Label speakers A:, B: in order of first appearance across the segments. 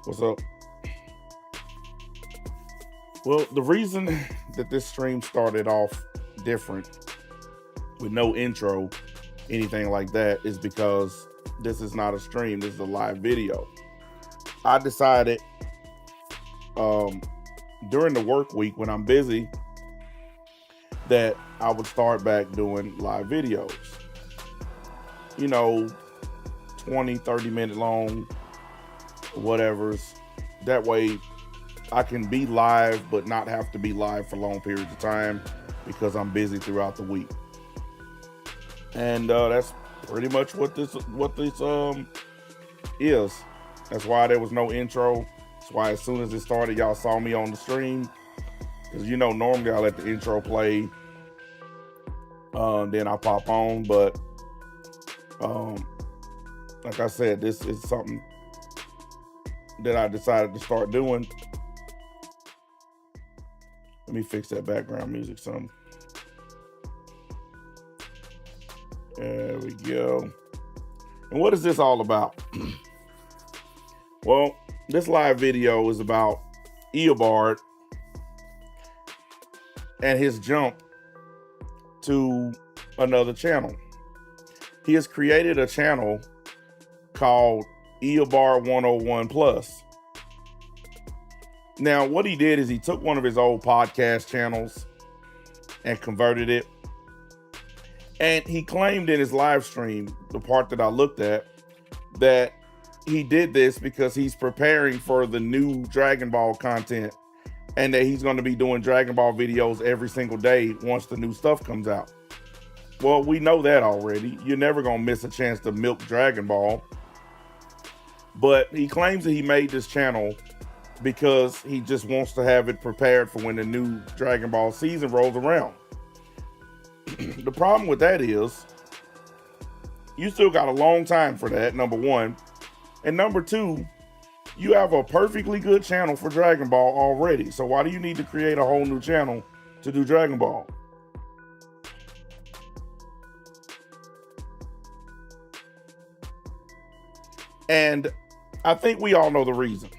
A: What's up? Well, the reason that this stream started off different with no intro, anything like that, is because this is not a stream, this is a live video. I decided during the work week when I'm busy that I would start back doing live videos. 20, 30 minute long, whatever's. That way I can be live but not have to be live for long periods of time because I'm busy throughout the week. And that's pretty much what this is. That's why there was no intro. That's why as soon as it started, y'all saw me on the stream. Because normally I let the intro play, then I pop on. But like I said, this is something that I decided to start doing. Let me fix that background music some. There we go. And what is this all about? Well, this live video is about Ebard and his jump to another channel. He has created a channel called Ebard 101 Plus. Now, what he did is he took one of his old podcast channels and converted it. And he claimed in his live stream, the part that I looked at, that he did this because he's preparing for the new Dragon Ball content and that he's going to be doing Dragon Ball videos every single day once the new stuff comes out. Well, we know that already. You're never going to miss a chance to milk Dragon Ball. But he claims that he made this channel because he just wants to have it prepared for when the new Dragon Ball season rolls around. The problem with that is you still got a long time for that, number one. And number two, you have a perfectly good channel for Dragon Ball already. So why do you need to create a whole new channel to do Dragon Ball? And I think we all know the reason.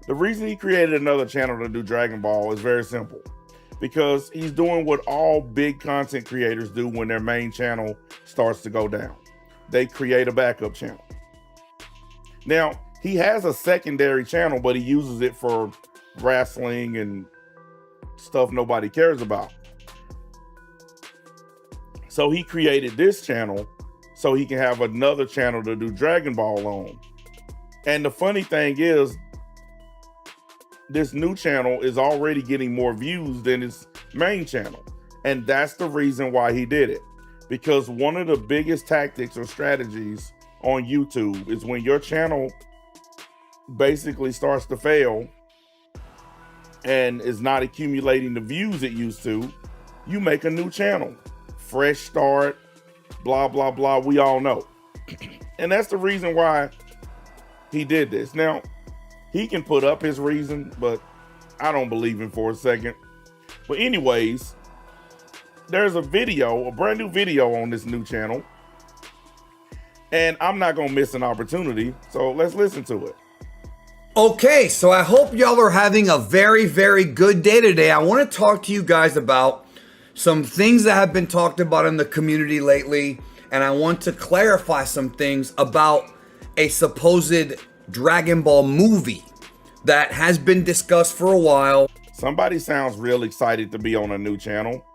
A: The reason he created another channel to do Dragon Ball is very simple. Because he's doing what all big content creators do when their main channel starts to go down. They create a backup channel. Now, he has a secondary channel, but he uses it for wrestling and stuff nobody cares about. So he created this channel so he can have another channel to do Dragon Ball on. And the funny thing is, this new channel is already getting more views than his main channel. And that's the reason why he did it. Because one of the biggest tactics or strategies on YouTube is when your channel basically starts to fail and is not accumulating the views it used to, you make a new channel. Fresh start, blah, blah, blah. We all know. And that's the reason why he did this. Now, he can put up his reason, but I don't believe him for a second. But anyways, there's a video, a brand new video on this new channel. And I'm not going to miss an opportunity. So let's listen to it.
B: Okay, so I hope y'all are having a very, very good day today. I want to talk to you guys about some things that have been talked about in the community lately. And I want to clarify some things about a supposed Dragon Ball movie that has been discussed for a while.
A: Somebody sounds real excited to be on a new channel.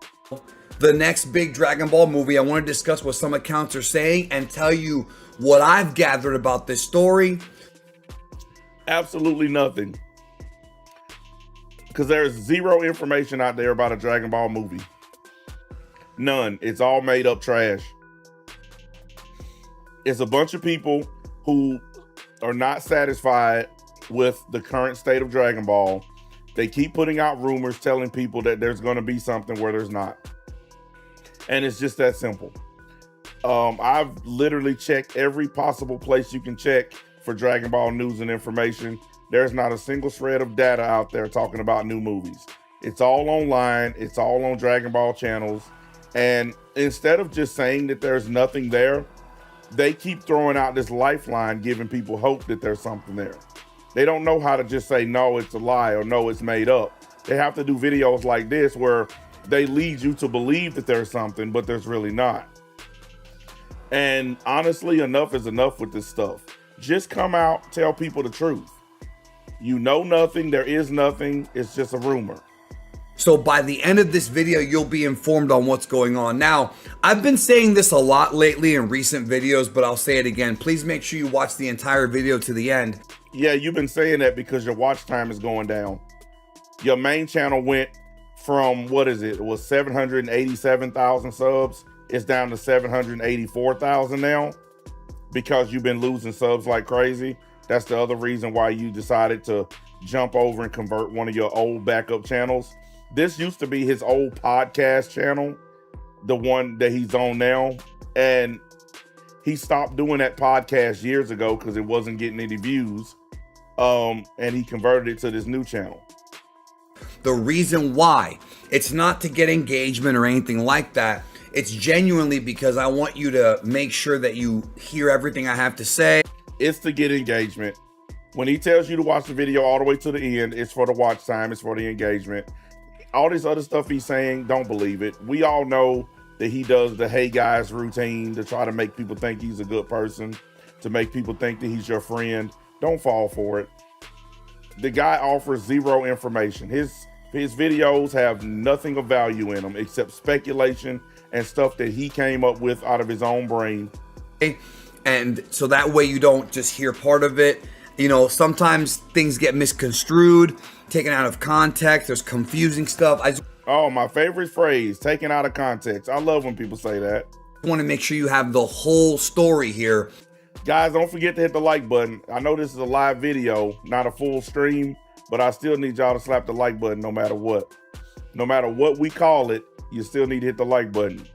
B: The next big Dragon Ball movie. I want to discuss what some accounts are saying and tell you what I've gathered about this story.
A: Absolutely nothing. Because there's zero information out there about a Dragon Ball movie. None. It's all made up trash. It's a bunch of people who are not satisfied with the current state of Dragon Ball. They keep putting out rumors telling people that there's going to be something where there's not. And it's just that simple. I've literally checked every possible place you can check for Dragon Ball news and information. There's not a single shred of data out there talking about new movies. It's all online. It's all on Dragon Ball channels. And instead of just saying that there's nothing there, they keep throwing out this lifeline, giving people hope that there's something there. They don't know how to just say, no, it's a lie, or no, it's made up. They have to do videos like this where they lead you to believe that there's something, but there's really not. And honestly, enough is enough with this stuff. Just come out, tell people the truth. You know nothing, there is nothing, it's just a rumor.
B: So by the end of this video, you'll be informed on what's going on. Now, I've been saying this a lot lately in recent videos, but I'll say it again. Please make sure you watch the entire video to the end.
A: Yeah, you've been saying that because your watch time is going down. Your main channel went from, what is it? It was 787,000 subs. It's down to 784,000 now because you've been losing subs like crazy. That's the other reason why you decided to jump over and convert one of your old backup channels. This used to be his old podcast channel, the one that he's on now. And he stopped doing that podcast years ago because it wasn't getting any views. And he converted it to this new channel.
B: The reason why, it's not to get engagement or anything like that. It's genuinely because I want you to make sure that you hear everything I have to say.
A: It's to get engagement. When he tells you to watch the video all the way to the end, it's for the watch time, it's for the engagement. All this other stuff he's saying, don't believe it. We all know that he does the hey guys routine to try to make people think he's a good person, to make people think that he's your friend. Don't fall for it. The guy offers zero information. His videos have nothing of value in them except speculation and stuff that he came up with out of his own brain.
B: And so that way you don't just hear part of it. You know, sometimes things get misconstrued, taken out of context. There's confusing stuff.
A: Oh, my favorite phrase, taken out of context. I love when people say that.
B: I want to make sure you have the whole story here.
A: Guys, don't forget to hit the like button. I know this is a live video, not a full stream, but I still need y'all to slap the like button no matter what. No matter what we call it, you still need to hit the like button.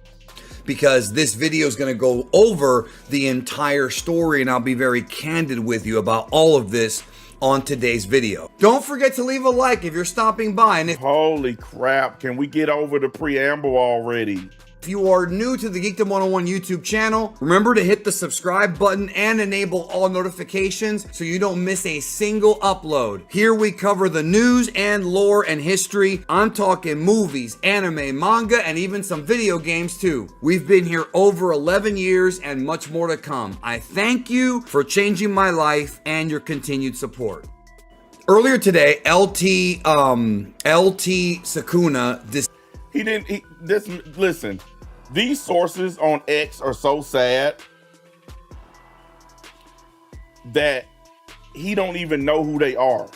B: Because this video is going to go over the entire story, and I'll be very candid with you about all of this on today's video. Don't forget to leave a like if you're stopping by. And
A: holy crap, can we get over the preamble already?
B: if you are new to the Geekdom 101 YouTube channel, remember to hit the subscribe button and enable all notifications so you don't miss a single upload. Here we cover the news and lore and history. I'm talking movies, anime, manga, and even some video games too. We've been here over 11 years and much more to come. I thank you for changing my life and your continued support. Earlier today, LT Sakuna,
A: listen, these sources on X are so sad that he don't even know who they are.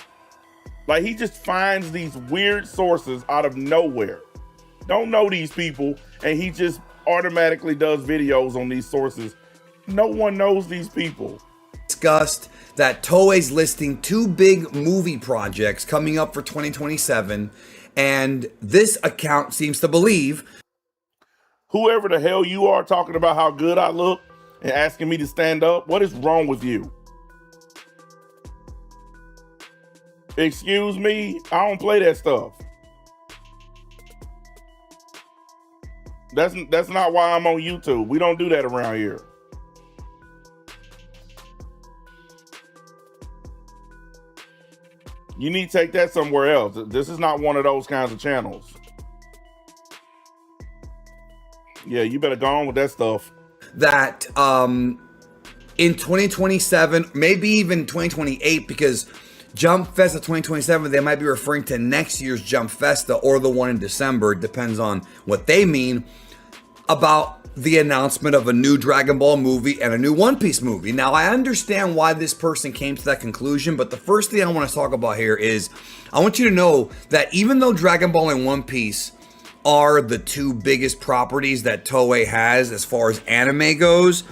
A: Like, he just finds these weird sources out of nowhere. Don't know these people, and he just automatically does videos on these sources. No one knows these people.
B: Discussed that Toei's listing 2 big movie projects coming up for 2027, and this account seems to believe
A: whoever the hell you are talking about how good I look and asking me to stand up, what is wrong with you? Excuse me, I don't play that stuff. That's not why I'm on YouTube. We don't do that around here. You need to take that somewhere else. This is not one of those kinds of channels. Yeah, you better go on with that stuff.
B: That in 2027, maybe even 2028, because Jump Festa 2027, they might be referring to next year's Jump Festa or the one in December. It depends on what they mean about the announcement of a new Dragon Ball movie and a new One Piece movie. Now, I understand why this person came to that conclusion, but the first thing I want to talk about here is I want you to know that even though Dragon Ball and One Piece are the 2 biggest properties that Toei has as far as anime goes,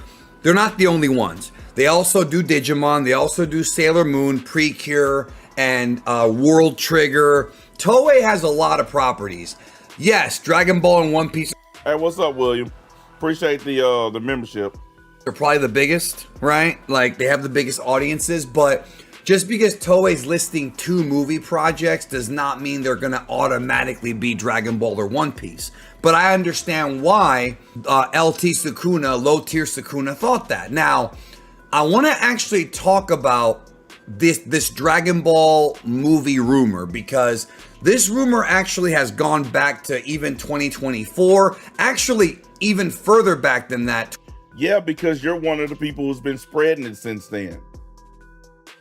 B: they're not the only ones. They also do Digimon, they also do Sailor Moon, Precure, and World Trigger. Toei has a lot of properties. Yes, Dragon Ball and One Piece.
A: Hey, what's up, William? Appreciate the membership.
B: They're probably the biggest, right? Like, they have the biggest audiences, but Just because Toei's listing 2 movie projects does not mean they're going to automatically be Dragon Ball or One Piece. But I understand why LT Sukuna, Low Tier Sukuna, thought that. Now, I want to actually talk about this Dragon Ball movie rumor, because this rumor actually has gone back to even 2024, actually even further back than that.
A: Yeah, because you're one of the people who's been spreading it since then.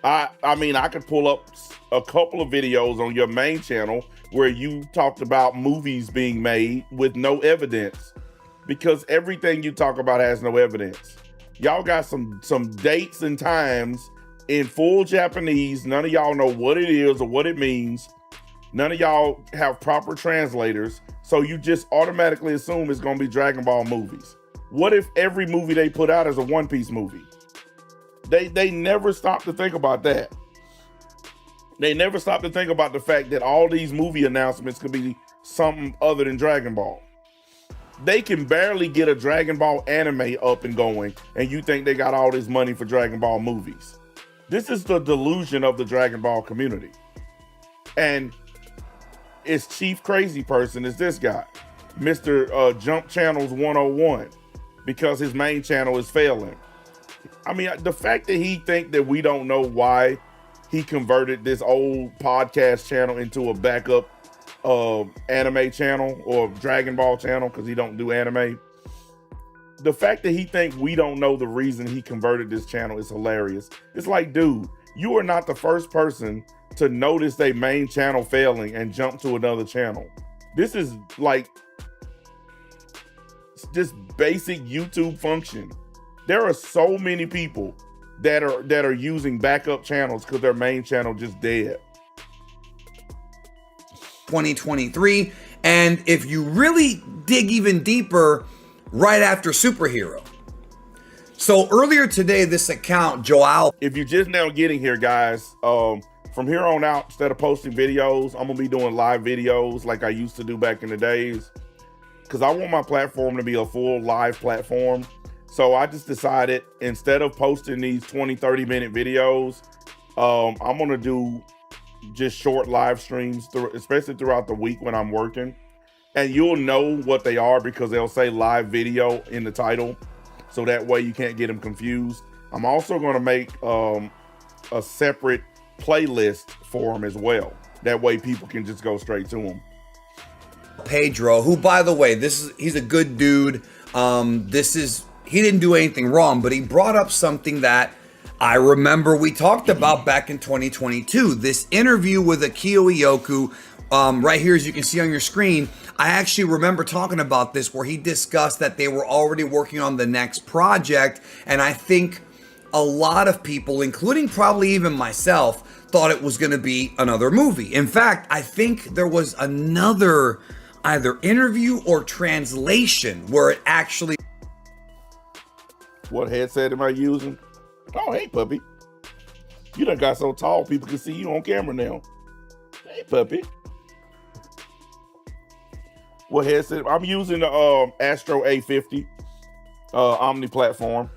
A: I mean, I could pull up a couple of videos on your main channel where you talked about movies being made with no evidence, because everything you talk about has no evidence. Y'all got some dates and times in full Japanese. None of y'all know what it is or what it means. None of y'all have proper translators. So you just automatically assume it's going to be Dragon Ball movies. What if every movie they put out is a One Piece movie? They never stop to think about that. They never stop to think about the fact that all these movie announcements could be something other than Dragon Ball. They can barely get a Dragon Ball anime up and going, and you think they got all this money for Dragon Ball movies. This is the delusion of the Dragon Ball community. And its chief crazy person is this guy, Mr. Jump Channels 101, because his main channel is failing. I mean, the fact that he think that we don't know why he converted this old podcast channel into a backup anime channel or Dragon Ball channel, because he don't do anime. The fact that he think we don't know the reason he converted this channel is hilarious. It's like, dude, you are not the first person to notice their main channel failing and jump to another channel. This is like just basic YouTube function. There are so many people that are using backup channels because their main channel just dead.
B: 2023, and if you really dig even deeper, right after Superhero. So earlier today, this account, Joao.
A: If you're just now getting here, guys, from here on out, instead of posting videos, I'm gonna be doing live videos like I used to do back in the days, because I want my platform to be a full live platform. So I just decided, instead of posting these 20-30 minute videos, I'm gonna do just short live streams, especially throughout the week when I'm working. And you'll know what they are because they'll say live video in the title. So that way you can't get them confused. I'm also gonna make a separate playlist for them as well. That way people can just go straight to them.
B: Pedro, who, by the way, he's a good dude. He didn't do anything wrong, but he brought up something that I remember we talked about back in 2022. This interview with Akio Iyoku, right here, as you can see on your screen. I actually remember talking about this, where he discussed that they were already working on the next project. And I think a lot of people, including probably even myself, thought it was going to be another movie. In fact, I think there was another either interview or translation where it actually...
A: What headset am I using? Oh, hey, puppy. You done got so tall, people can see you on camera now. Hey, puppy. What headset? I'm using the Astro A50 Omni platform.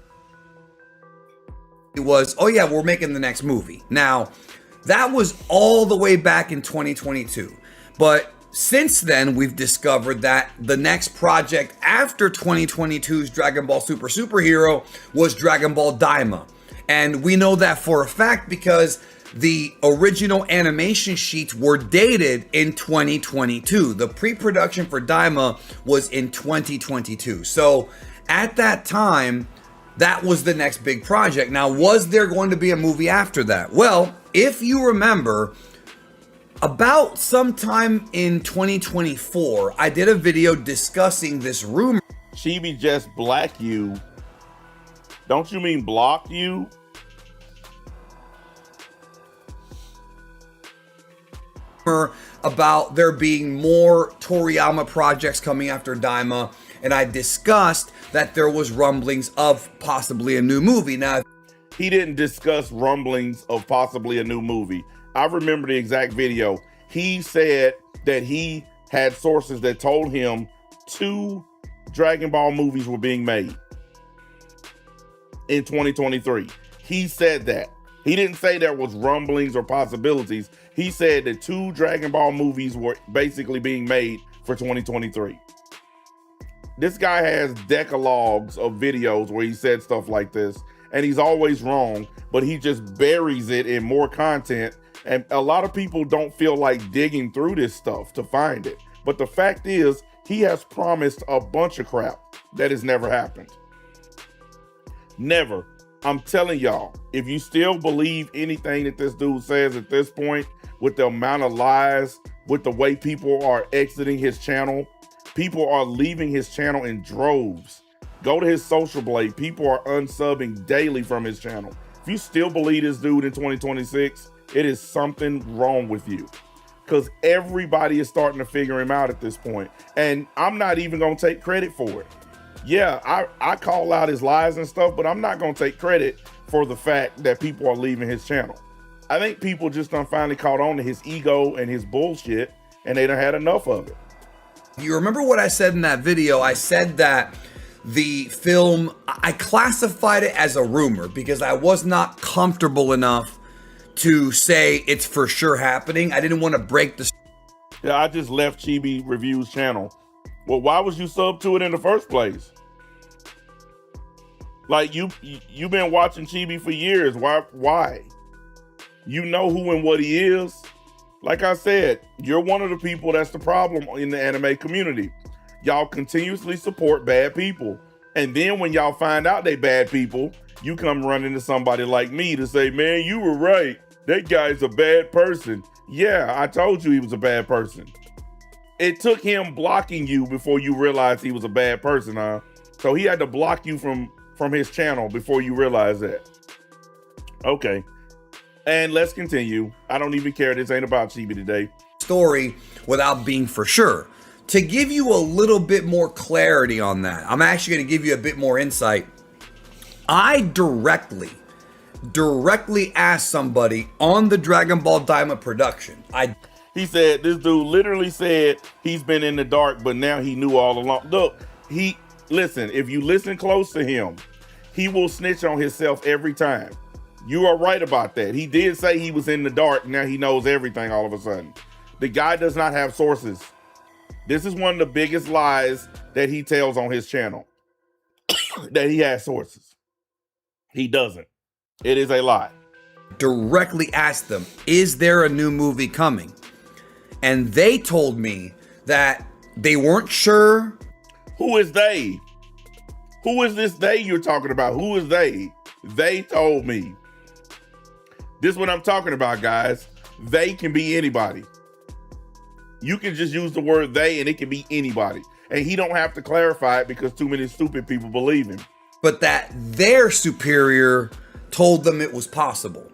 B: It was, oh yeah, we're making the next movie. Now, that was all the way back in 2022. But since then, we've discovered that the next project after 2022's Dragon Ball Superhero was Dragon Ball Daima. And we know that for a fact because the original animation sheets were dated in 2022. The pre-production for Daima was in 2022. So at that time, that was the next big project. Now, was there going to be a movie after that? Well, if you remember, about sometime in 2024, I did a video discussing this rumor.
A: Chibi just black you. Don't you mean block you?
B: About there being more Toriyama projects coming after Daima, and I discussed that there was rumblings of possibly a new movie. Now,
A: he didn't discuss rumblings of possibly a new movie. I remember the exact video. He said that he had sources that told him 2 Dragon Ball movies were being made in 2023. He said that. He didn't say there was rumblings or possibilities. He said that 2 Dragon Ball movies were basically being made for 2023. This guy has decalogues of videos where he said stuff like this, and he's always wrong, but he just buries it in more content. And a lot of people don't feel like digging through this stuff to find it. But the fact is, he has promised a bunch of crap that has never happened. Never. I'm telling y'all, if you still believe anything that this dude says at this point, with the amount of lies, with the way people are exiting his channel, people are leaving his channel in droves. Go to his social blade. People are unsubbing daily from his channel. If you still believe this dude in 2026, it is something wrong with you. Because everybody is starting to figure him out at this point. And I'm not even going to take credit for it. Yeah, I call out his lies and stuff, but I'm not going to take credit for the fact that people are leaving his channel. I think people just done finally caught on to his ego and his bullshit, and they done had enough of it.
B: You remember what I said in that video? I said that the film, I classified it as a rumor because I was not comfortable enough to say it's for sure happening. I didn't want to break the...
A: Yeah, I just left Chibi Reviews channel. Well, why was you sub to it in the first place? Like, you've been watching Chibi for years. Why? You know who and what he is. Like I said, you're one of the people that's the problem in the anime community. Y'all continuously support bad people. And then when y'all find out they bad people, you come running to somebody like me to say, man, you were right. That guy's a bad person. Yeah, I told you he was a bad person. It took him blocking you before you realized he was a bad person, huh? So he had to block you from his channel before you realized that. Okay. And let's continue. I don't even care. This ain't about Chibi today.
B: Story without being for sure. To give you a little bit more clarity on that, I'm actually going to give you a bit more insight. I directly asked somebody on the Dragon Ball Daima production.
A: He said, this dude literally said he's been in the dark, but now he knew all along. Look, listen, if you listen close to him, he will snitch on himself every time. You are right about that. He did say he was in the dark. Now he knows everything all of a sudden. The guy does not have sources. This is one of the biggest lies that he tells on his channel. That he has sources. He doesn't. It is a lie.
B: Directly asked them, is there a new movie coming? And they told me that they weren't sure.
A: Who is they? Who is this they you're talking about? Who is they? They told me. This is what I'm talking about, guys. They can be anybody. You can just use the word they and it can be anybody. And he don't have to clarify it because too many stupid people believe him.
B: But that their superior told them it was possible.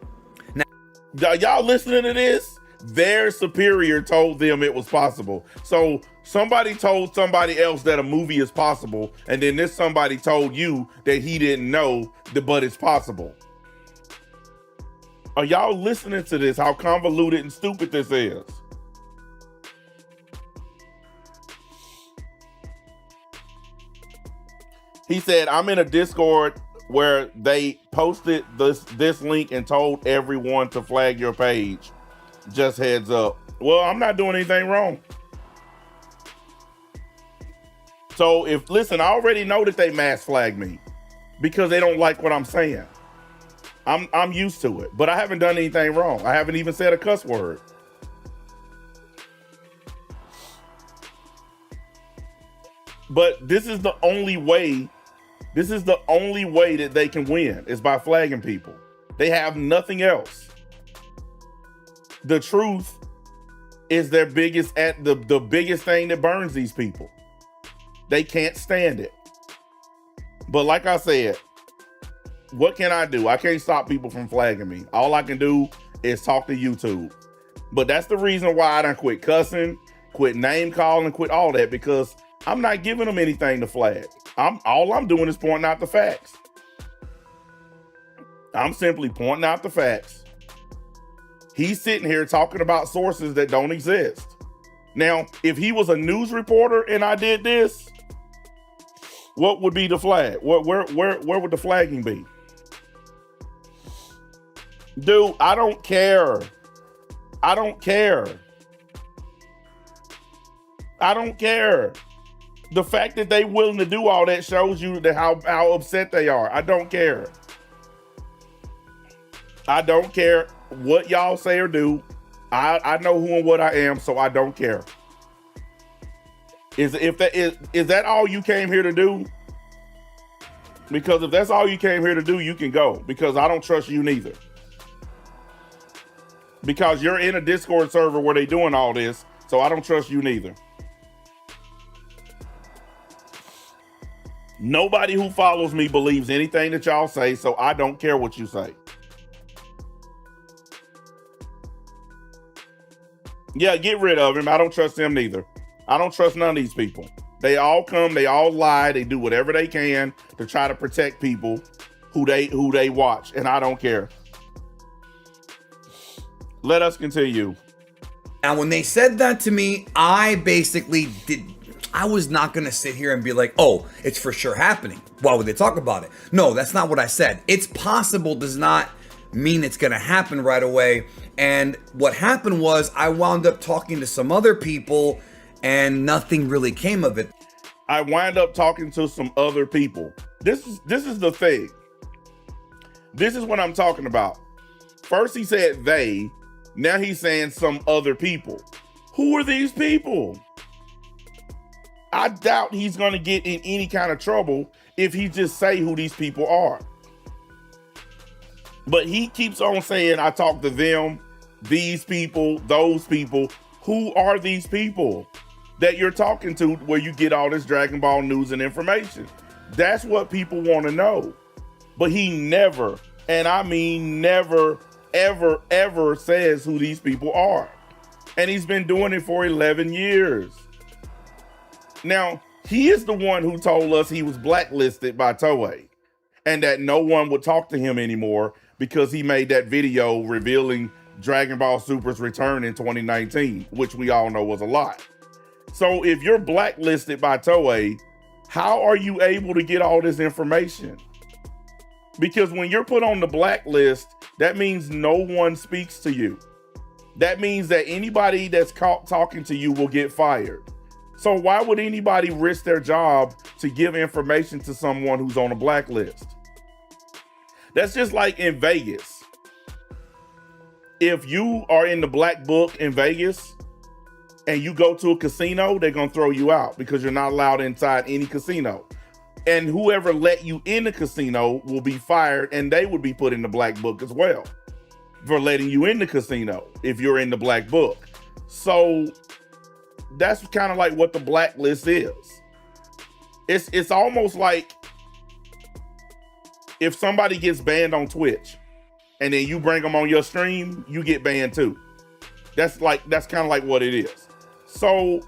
A: Now, y'all listening to this? Their superior told them it was possible. So somebody told somebody else that a movie is possible, and then this somebody told you that he didn't know, but it's possible. Are y'all listening to this? How convoluted and stupid this is? He said, I'm in a Discord where they posted this link and told everyone to flag your page. Just heads up. Well, I'm not doing anything wrong. So listen, I already know that they mass flag me because they don't like what I'm saying. I'm used to it, but I haven't done anything wrong. I haven't even said a cuss word. But this is the only way. This is the only way that they can win is by flagging people. They have nothing else. The truth is their biggest the biggest thing that burns these people. They can't stand it. But like I said, what can I do? I can't stop people from flagging me. All I can do is talk to YouTube. But that's the reason why I done quit cussing, quit name calling, quit all that, because I'm not giving them anything to flag. All I'm doing is pointing out the facts. I'm simply pointing out the facts. He's sitting here talking about sources that don't exist. Now, if he was a news reporter and I did this, what would be the flag? Where would the flagging be? Dude, I don't care. I don't care. I don't care. The fact that they willing to do all that shows you that how upset they are. I don't care. I don't care what y'all say or do. I know who and what I am, so I don't care. Is that all you came here to do? Because if that's all you came here to do, you can go. Because I don't trust you neither. Because you're in a Discord server where they doing all this, so I don't trust you neither. Nobody who follows me believes anything that y'all say, so I don't care what you say. Yeah, get rid of him. I don't trust him neither. I don't trust none of these people. They all come, they all lie, they do whatever they can to try to protect people who they watch, and I don't care. Let us continue.
B: Now, when they said that to me, I was not going to sit here and be like, oh, it's for sure happening. Why would they talk about it? No, that's not what I said. It's possible does not mean it's going to happen right away. And what happened was I wound up talking to some other people and nothing really came of it.
A: I wind up talking to some other people. This is the thing. This is what I'm talking about. First he said they, now he's saying some other people. Who are these people? I doubt he's gonna get in any kind of trouble if he just say who these people are. But he keeps on saying, I talk to them, these people, those people. Who are these people that you're talking to where you get all this Dragon Ball news and information? That's what people want to know. But he never, and I mean never, ever, ever says who these people are. And he's been doing it for 11 years. Now, he is the one who told us he was blacklisted by Toei and that no one would talk to him anymore because he made that video revealing Dragon Ball Super's return in 2019, which we all know was a lie. So if you're blacklisted by Toei, how are you able to get all this information? Because when you're put on the blacklist, that means no one speaks to you. That means that anybody that's caught talking to you will get fired. So why would anybody risk their job to give information to someone who's on a blacklist? That's just like in Vegas. If you are in the black book in Vegas and you go to a casino, they're going to throw you out because you're not allowed inside any casino. And whoever let you in the casino will be fired, and they would be put in the black book as well for letting you in the casino if you're in the black book. So that's kind of like what the blacklist is. It's almost like if somebody gets banned on Twitch and then you bring them on your stream, you get banned too. That's kind of like what it is. So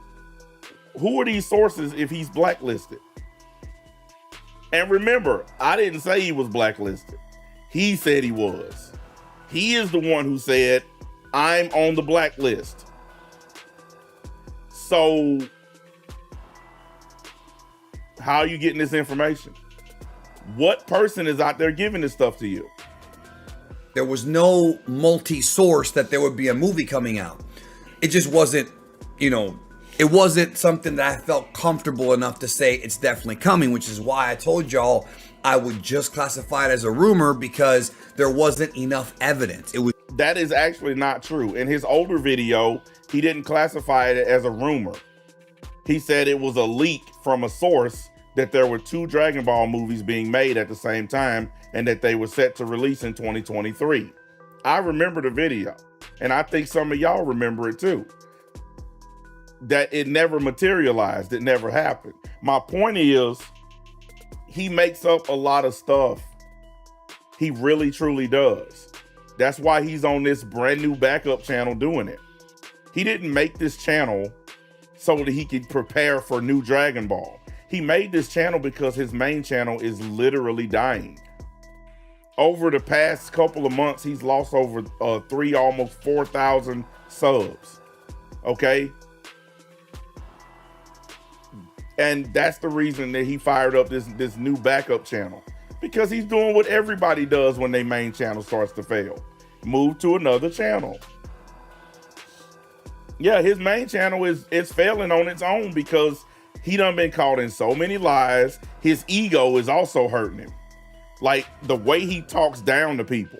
A: who are these sources if he's blacklisted? And remember, I didn't say he was blacklisted. He said he was. He is the one who said, I'm on the blacklist. So how are you getting this information? What person is out there giving this stuff to you?
B: There was no multi-source that there would be a movie coming out. It just wasn't, it wasn't something that I felt comfortable enough to say it's definitely coming, which is why I told y'all I would just classify it as a rumor because there wasn't enough evidence.
A: That is actually not true. In his older video, he didn't classify it as a rumor. He said it was a leak from a source that there were 2 Dragon Ball movies being made at the same time and that they were set to release in 2023. I remember the video, and I think some of y'all remember it too. That it never materialized, it never happened. My point is, he makes up a lot of stuff. He really, truly does. That's why he's on this brand new backup channel doing it. He didn't make this channel so that he could prepare for new Dragon Ball. He made this channel because his main channel is literally dying. Over the past couple of months, he's lost over 3, almost 4,000 subs. Okay? And that's the reason that he fired up this new backup channel. Because he's doing what everybody does when their main channel starts to fail. moved to another channel. Yeah, his main channel is failing on its own because he done been caught in so many lies. His ego is also hurting him. Like the way he talks down to people.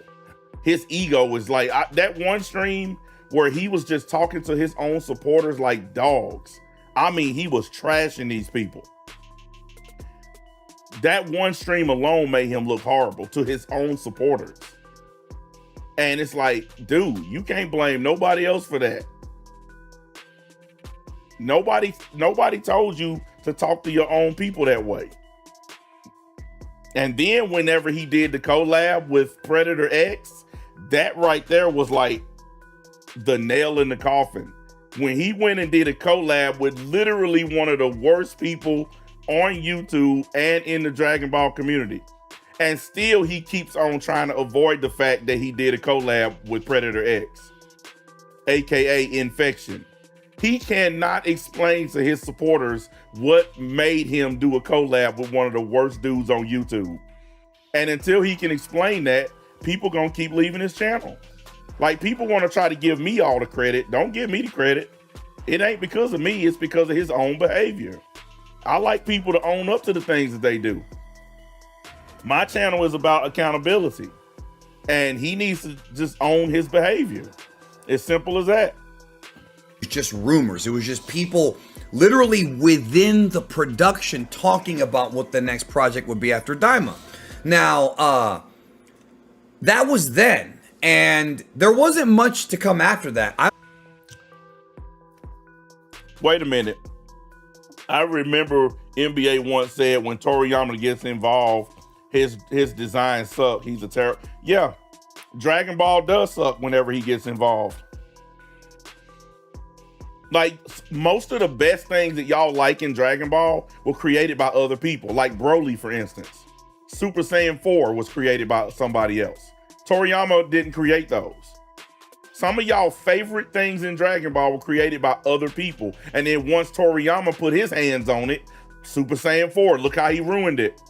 A: His ego is like, that one stream where he was just talking to his own supporters like dogs. I mean, he was trashing these people. That one stream alone made him look horrible to his own supporters. And it's like, dude, you can't blame nobody else for that. Nobody told you to talk to your own people that way. And then whenever he did the collab with Predator X, that right there was like the nail in the coffin. When he went and did a collab with literally one of the worst people on YouTube and in the Dragon Ball community. And still he keeps on trying to avoid the fact that he did a collab with Predator X, aka Infection. He cannot explain to his supporters what made him do a collab with one of the worst dudes on YouTube. And until he can explain that, people gonna keep leaving his channel. Like, people want to try to give me all the credit. Don't give me the credit. It ain't because of me, it's because of his own behavior. I like people to own up to the things that they do. My channel is about accountability, and he needs to just own his behavior. As simple as that.
B: It's just rumors. It was just people literally within the production talking about what the next project would be after Daima. Now, that was then, and there wasn't much to come after that.
A: Wait a minute. I remember NBA once said when Toriyama gets involved, his design suck. He's a terror. Yeah, Dragon Ball does suck whenever he gets involved. Like, most of the best things that y'all like in Dragon Ball were created by other people. Like Broly, for instance. Super Saiyan 4 was created by somebody else. Toriyama didn't create those. Some of y'all favorite things in Dragon Ball were created by other people. And then once Toriyama put his hands on it, Super Saiyan 4, look how he ruined it.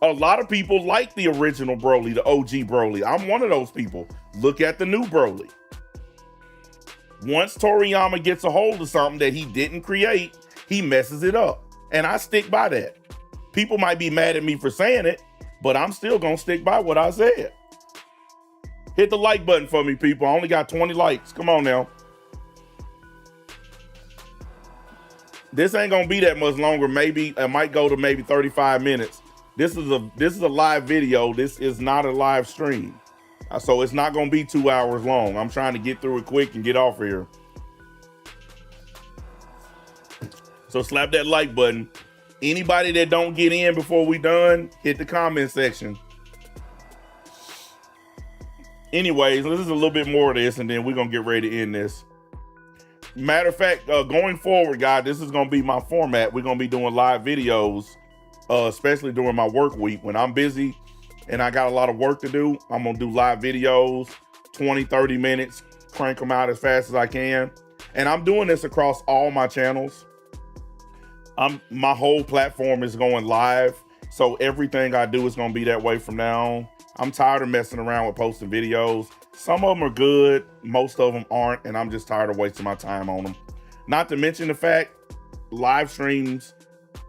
A: A lot of people like the original Broly, the OG Broly. I'm one of those people. Look at the new Broly. Once Toriyama gets a hold of something that he didn't create, he messes it up. And I stick by that. People might be mad at me for saying it, but I'm still gonna stick by what I said. Hit the like button for me, people. I only got 20 likes. Come on now. This ain't gonna be that much longer. Maybe it might go to maybe 35 minutes. This is a live video. This is not a live stream. So it's not gonna be 2 hours long. I'm trying to get through it quick and get off here. So slap that like button. Anybody that don't get in before we done, hit the comment section. Anyways, this is a little bit more of this, and then we're gonna get ready to end this. Matter of fact, going forward, guys, this is gonna be my format. We're gonna be doing live videos, especially during my work week. When I'm busy and I got a lot of work to do, I'm gonna do live videos, 20, 30 minutes, crank them out as fast as I can. And I'm doing this across all my channels. My whole platform is going live. So everything I do is gonna be that way from now on. I'm tired of messing around with posting videos. Some of them are good, most of them aren't, and I'm just tired of wasting my time on them. Not to mention the fact, live streams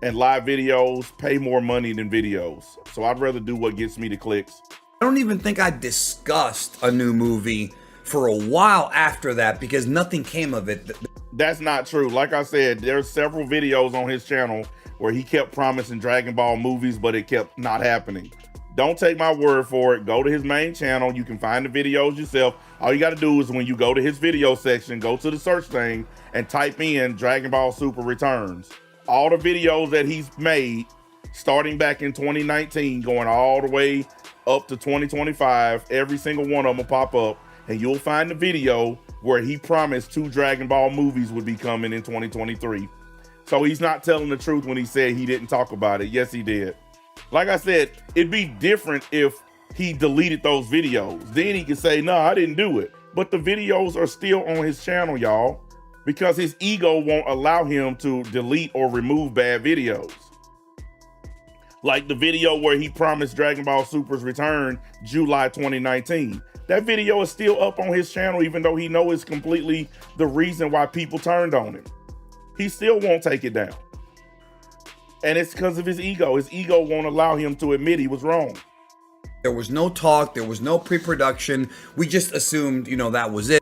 A: and live videos pay more money than videos. So I'd rather do what gets me the clicks.
B: I don't even think I discussed a new movie for a while after that because nothing came of it.
A: That's not true. Like I said, there's several videos on his channel where he kept promising Dragon Ball movies, but it kept not happening. Don't take my word for it. Go to his main channel. You can find the videos yourself. All you got to do is when you go to his video section, go to the search thing and type in Dragon Ball Super Returns. All the videos that he's made, starting back in 2019, going all the way up to 2025, every single one of them will pop up, and you'll find the video where he promised 2 Dragon Ball movies would be coming in 2023. So he's not telling the truth when he said he didn't talk about it. Yes, he did. Like I said, it'd be different if he deleted those videos. Then he could say, no, I didn't do it. But the videos are still on his channel, y'all, because his ego won't allow him to delete or remove bad videos. Like the video where he promised Dragon Ball Super's return July 2019. That video is still up on his channel, even though he knows it's completely the reason why people turned on him. He still won't take it down. And it's because of his ego. His ego won't allow him to admit he was wrong.
B: There was no talk. There was no pre-production. We just assumed, that was it.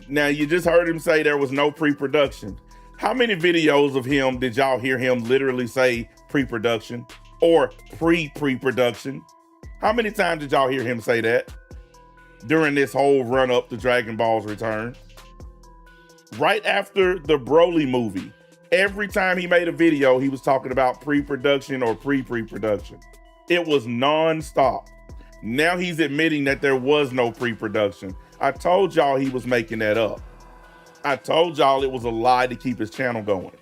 A: Now, you just heard him say there was no pre-production. How many videos of him did y'all hear him literally say pre-production or pre-production? How many times did y'all hear him say that during this whole run up to Dragon Ball's return? Right after the Broly movie, every time he made a video, he was talking about pre-production or pre-production. It was non-stop. Now he's admitting that there was no pre-production. I told y'all he was making that up. I told y'all it was a lie to keep his channel going.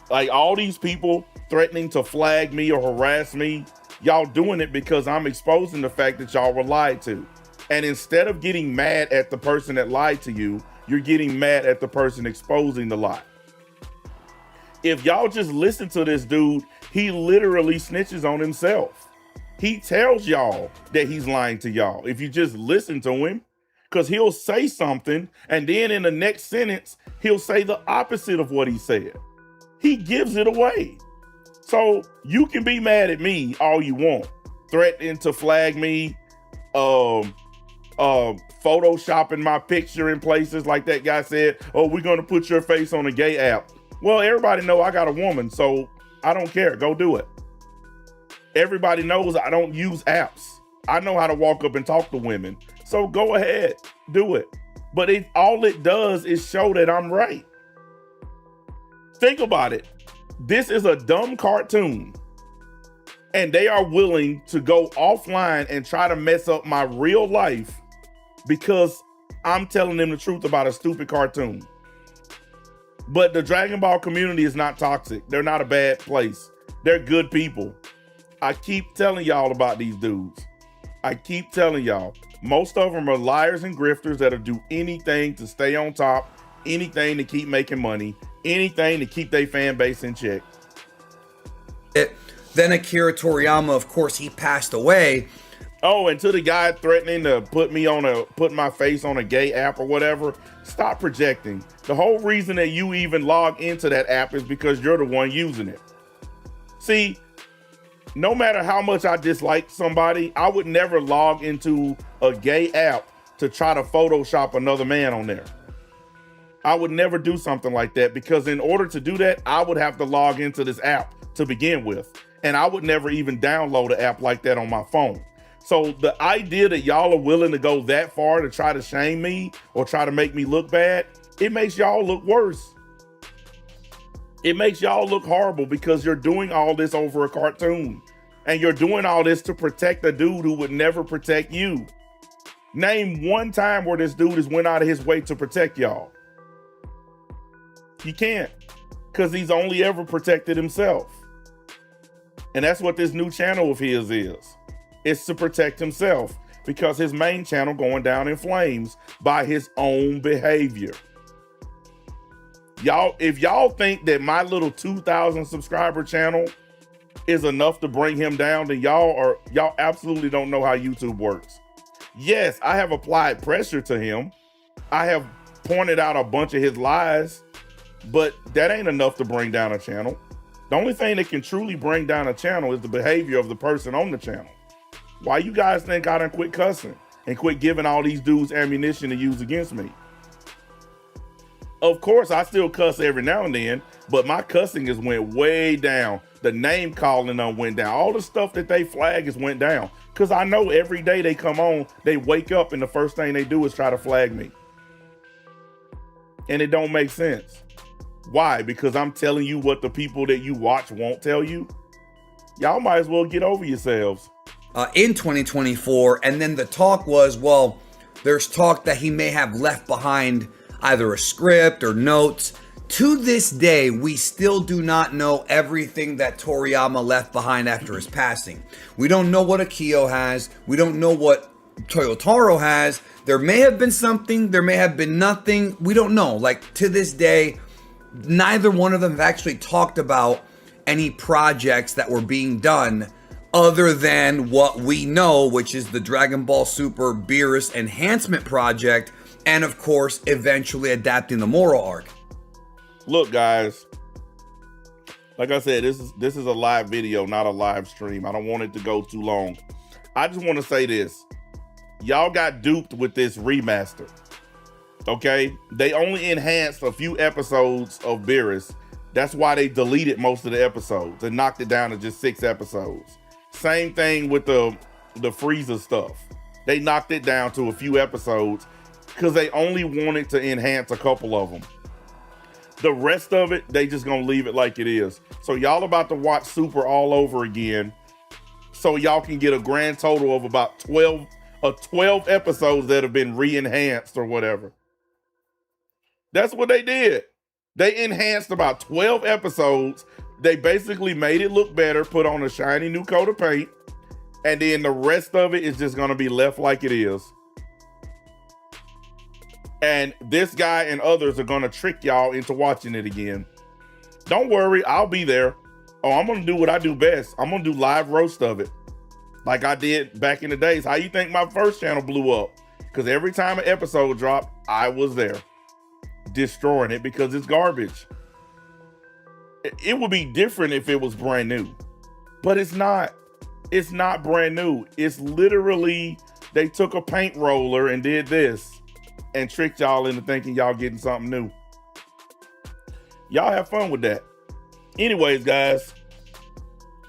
A: Like, all these people threatening to flag me or harass me, y'all doing it because I'm exposing the fact that y'all were lied to. And instead of getting mad at the person that lied to you, you're getting mad at the person exposing the lie. If y'all just listen to this dude, he literally snitches on himself. He tells y'all that he's lying to y'all. If you just listen to him, because he'll say something and then in the next sentence, he'll say the opposite of what he said. He gives it away. So you can be mad at me all you want, threatening to flag me, photoshopping my picture in places like that guy said, oh, we're going to put your face on a gay app. Well, everybody know I got a woman, so I don't care. Go do it. Everybody knows I don't use apps. I know how to walk up and talk to women. So go ahead, do it. But all it does is show that I'm right. Think about it. This is a dumb cartoon. And they are willing to go offline and try to mess up my real life because I'm telling them the truth about a stupid cartoon. But the Dragon Ball community is not toxic. They're not a bad place. They're good people. I keep telling y'all about these dudes. I keep telling y'all. Most of them are liars and grifters that'll do anything to stay on top, anything to keep making money, anything to keep their fan base in check.
B: Then Akira Toriyama, of course, he passed away.
A: Oh, and to the guy threatening to put my face on a gay app or whatever, stop projecting. The whole reason that you even log into that app is because you're the one using it. See, no matter how much I dislike somebody, I would never log into a gay app to try to Photoshop another man on there. I would never do something like that because in order to do that, I would have to log into this app to begin with. And I would never even download an app like that on my phone. So the idea that y'all are willing to go that far to try to shame me or try to make me look bad, it makes y'all look worse. It makes y'all look horrible because you're doing all this over a cartoon. And you're doing all this to protect a dude who would never protect you. Name one time where this dude has went out of his way to protect y'all. You can't, because he's only ever protected himself. And that's what this new channel of his is. It's to protect himself because his main channel going down in flames by his own behavior. Y'all, if y'all think that my little 2,000 subscriber channel is enough to bring him down, then y'all absolutely don't know how YouTube works. Yes, I have applied pressure to him. I have pointed out a bunch of his lies, but that ain't enough to bring down a channel. The only thing that can truly bring down a channel is the behavior of the person on the channel. Why you guys think I done quit cussing and quit giving all these dudes ammunition to use against me? Of course, I still cuss every now and then, but my cussing has went way down. The name calling them went down. All the stuff that they flag has went down. Because I know every day they come on, they wake up and the first thing they do is try to flag me. And it don't make sense. Why? Because I'm telling you what the people that you watch won't tell you? Y'all might as well get over yourselves.
B: In 2024, and then the talk was, well, there's talk that he may have left behind either a script or notes. To this day, we still do not know everything that Toriyama left behind after his passing. We don't know what Akio has. We don't know what Toyotaro has. There may have been something. There may have been nothing. We don't know. Like, to this day, neither one of them have actually talked about any projects that were being done other than what we know, which is the Dragon Ball Super Beerus Enhancement Project, and of course, eventually adapting the Moro arc.
A: Look, guys, like I said, this is a live video, not a live stream. I don't want it to go too long. I just want to say this. Y'all got duped with this remaster. Okay? They only enhanced a few episodes of Beerus. That's why they deleted most of the episodes and knocked it down to just 6 episodes. Same thing with the Frieza stuff. They knocked it down to a few episodes because they only wanted to enhance a couple of them. The rest of it, they just gonna leave it like it is. So y'all about to watch Super all over again, so y'all can get a grand total of about 12 episodes that have been re-enhanced or whatever. That's what they did. They enhanced about 12 episodes. They basically made it look better, put on a shiny new coat of paint, and then the rest of it is just gonna be left like it is. And this guy and others are gonna trick y'all into watching it again. Don't worry, I'll be there. Oh, I'm gonna do what I do best. I'm gonna do live roast of it, like I did back in the days. How you think my first channel blew up? Because every time an episode dropped, I was there, destroying it because it's garbage. It would be different if it was brand new, but it's not. It's not brand new. It's literally, they took a paint roller and did this and tricked y'all into thinking y'all getting something new. Y'all have fun with that. Anyways, guys,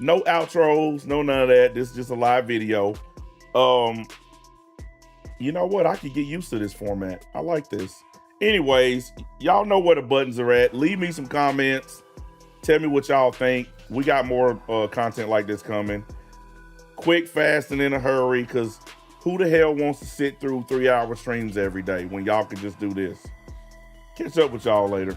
A: no outros, no none of that. This is just a live video. You know what? I could get used to this format. I like this. Anyways, y'all know where the buttons are at. Leave me some comments. Tell me what y'all think. We got more content like this coming. Quick, fast, and in a hurry, because who the hell wants to sit through 3-hour streams every day when y'all can just do this? Catch up with y'all later.